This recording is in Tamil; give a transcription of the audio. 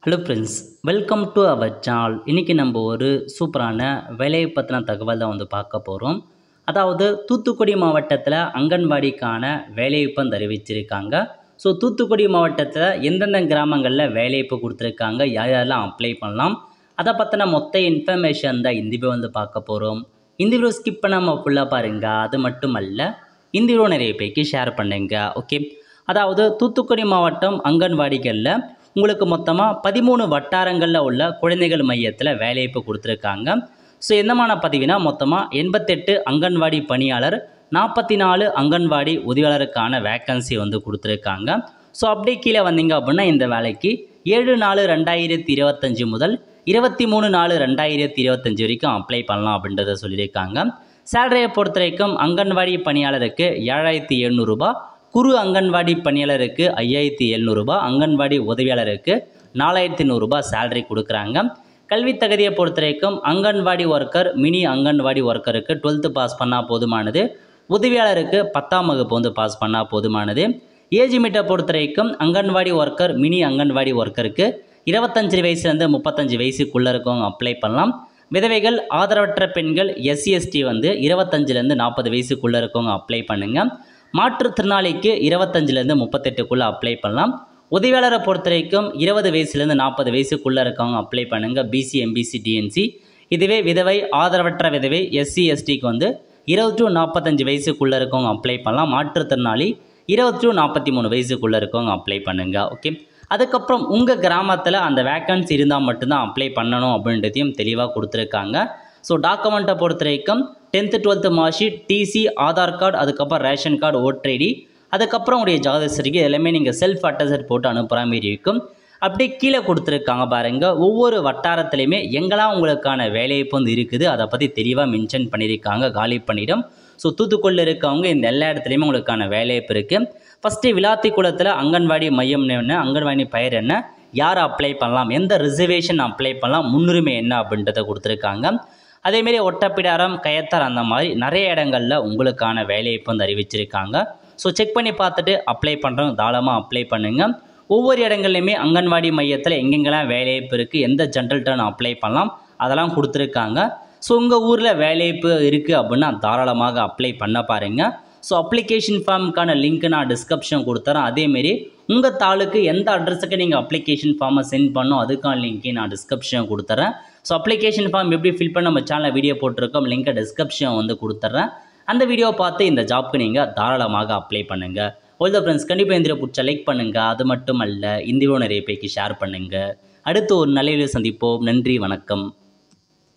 Hello friends, welcome to our channel. இன்றைக்கி நம்ம ஒரு சூப்பரான வேலையை பற்றின தகவல் தான் பார்க்க போகிறோம். அதாவது தூத்துக்குடி மாவட்டத்தில் அங்கன்வாடிக்கான வேலைவாய்ப்பு அறிவிச்சிருக்காங்க. ஸோ தூத்துக்குடி மாவட்டத்தில் எந்தெந்த கிராமங்களில் வேலைவாய்ப்பு கொடுத்துருக்காங்க, யார் யாரெல்லாம் அப்ளை பண்ணலாம், அதை பற்றின மொத்த இன்ஃபர்மேஷன் தான் இந்த வீடியோ பார்க்க போகிறோம். இந்த வீடியோ ஸ்கிப் பண்ணாமல் ஃபுல்லாக பாருங்கள். அது மட்டும் அல்ல, இந்த வீடியோ நிறைய பேருக்கு ஷேர் பண்ணுங்க. ஓகே, அதாவது தூத்துக்குடி மாவட்டம் அங்கன்வாடிகளில் உங்களுக்கு மொத்தமாக 13 வட்டாரங்களில் உள்ள குழந்தைகள் மையத்தில் வேலைவாய்ப்பு கொடுத்துருக்காங்க. ஸோ என்னமான பதிவுனா, மொத்தமாக 88 அங்கன்வாடி பணியாளர், 44 அங்கன்வாடி உதவியாளருக்கான வேக்கன்சி கொடுத்துருக்காங்க. ஸோ அப்படியே கீழே வந்தீங்க அப்படின்னா இந்த வேலைக்கு 7/4/2025 முதல் 23/4/2025 வரைக்கும் அப்ளை பண்ணலாம் அப்படின்றத சொல்லியிருக்காங்க. சேலரியை பொறுத்த வரைக்கும் அங்கன்வாடி பணியாளருக்கு 7,700 ரூபா, குறு அங்கன்வாடி பணியாளருக்கு 5,700 ரூபா, அங்கன்வாடி உதவியாளருக்கு 4,800 ரூபா சேலரி கொடுக்குறாங்க. கல்வி தகுதியை பொறுத்த வரைக்கும் அங்கன்வாடி ஒர்க்கர், மினி அங்கன்வாடி ஒர்க்கருக்கு 12th பாஸ் பண்ணால் போதுமானது, உதவியாளருக்கு 10ஆம் வகுப்பு பாஸ் பண்ணால் போதுமானது. ஏஜ் லிமிட்டை பொறுத்த வரைக்கும் அங்கன்வாடி ஒர்க்கர், மினி அங்கன்வாடி ஒர்க்கருக்கு 25 வயசுலேருந்து 35 வயசுக்குள்ளே இருக்கவங்க அப்ளை பண்ணலாம். விதவைகள், ஆதரவற்ற பெண்கள், SC/ST 25லேருந்து 40 வயசுக்குள்ளே இருக்கவங்க அப்ளை பண்ணுங்கள். மாற்றுத்திறனாளிக்கு 25லேருந்து 38க்குள்ளே அப்ளை பண்ணலாம். உதவியாளரை பொறுத்த வரைக்கும் 20 வயசுலேருந்து 40 வயசுக்குள்ளே இருக்கவங்க அப்ளை பண்ணுங்கள். BC, MBC, DNC. இதுவே விதவை, ஆதரவற்ற விதவை, SC/STக்கு 20 to 45 வயசுக்குள்ளே இருக்கவங்க அப்ளை பண்ணலாம். மாற்றுத்திறனாளி 20 to 43 வயசுக்குள்ளே இருக்கவங்க அப்ளை பண்ணுங்கள். ஓகே, அதுக்கப்புறம் உங்கள் கிராமத்தில் அந்த வேக்கன்சி இருந்தால் மட்டும்தான் அப்ளை பண்ணணும் அப்படின்றதையும் தெளிவாக கொடுத்துருக்காங்க. ஸோ டாக்குமெண்ட்டை பொறுத்த வரைக்கும் 10th 12th mark sheet, TC, Aadhaar card, அதுக்கப்புறம் ரேஷன் கார்டு, ஓட்டர் ஐடி, அதுக்கப்புறம் உடைய ஜாதக சர்டிஃபிகேட் எல்லாமே நீங்கள் செல்ஃப் அட்டஸ்ட் போட்டு அனுப்புகிற மாதிரி இருக்கும். அப்படியே கீழே கொடுத்துருக்காங்க பாருங்கள், ஒவ்வொரு வட்டாரத்துலையுமே எங்கெல்லாம் உங்களுக்கான வேலைவாய்ப்பு இருக்குது அதை பற்றி தெளிவாக மென்ஷன் பண்ணியிருக்காங்க. காலி பண்ணிடும். ஸோ தூத்துக்குடியில் இருக்கவங்க இந்த எல்லா இடத்துலையுமே உங்களுக்கான வேலைவாய்ப்பு இருக்குது. ஃபஸ்ட்டு விளாத்திக்குளத்தில் அங்கன்வாடி மையம் என்ன, அங்கன்வாடி பெயர் என்ன, யார் அப்ளை பண்ணலாம், எந்த ரிசர்வேஷன் அப்ளை பண்ணலாம், முன்னுரிமை என்ன அப்படின்றத கொடுத்துருக்காங்க. அதேமாரி ஒட்டப்பிடாரம், கயத்தார், அந்த மாதிரி நிறைய இடங்களில் உங்களுக்கான வேலைவாய்ப்பு அறிவிச்சிருக்காங்க. ஸோ செக் பண்ணி பார்த்துட்டு அப்ளை பண்ணுறவங்க தாராளமாக அப்ளை பண்ணுங்கள். ஒவ்வொரு இடங்கள்லையுமே அங்கன்வாடி மையத்தில் எங்கெங்கெல்லாம் வேலைவாய்ப்பு இருக்குது, எந்த ஜென்ரல் டர்ன் அப்ளை பண்ணலாம், அதெல்லாம் கொடுத்துருக்காங்க. ஸோ உங்கள் ஊரில் வேலைவாய்ப்பு இருக்குது அப்படின்னா தாராளமாக அப்ளை பண்ண பாருங்கள். ஸோ அப்ளிகேஷன் ஃபார்முக்கான லிங்க் நான் டிஸ்கிரிப்ஷன் கொடுத்துறேன். அதேமாரி உங்கள் தாலுக்கு எந்த அட்ரஸுக்கு நீங்கள் அப்ளிகேஷன் ஃபார்மை சென்ட் பண்ணணும் அதுக்கான லிங்க்கை நான் டிஸ்கிரிப்ஷன் கொடுத்துறேன். ஸோ அப்ளிகேஷன் ஃபார்ம் எப்படி ஃபில் பண்ண நம்ம சேனலில் வீடியோ போட்டிருக்கோம், லிங்கை டிஸ்கிரிப்ஷன் கொடுத்துட்றேன். அந்த வீடியோ பார்த்து இந்த ஜாப்க்கு நீங்கள் தாராளமாக அப்ளை பண்ணுங்கள். ஆல் த ஃப்ரெண்ட்ஸ், கண்டிப்பாக இந்த வீடியோ பிடிச்சா லைக் பண்ணுங்கள். அது மட்டும் அல்ல, இந்த வீடியோ நிறைய பேருக்கு ஷேர் பண்ணுங்கள். அடுத்து ஒரு நல்ல வீடியோ சந்திப்போம். நன்றி, வணக்கம்.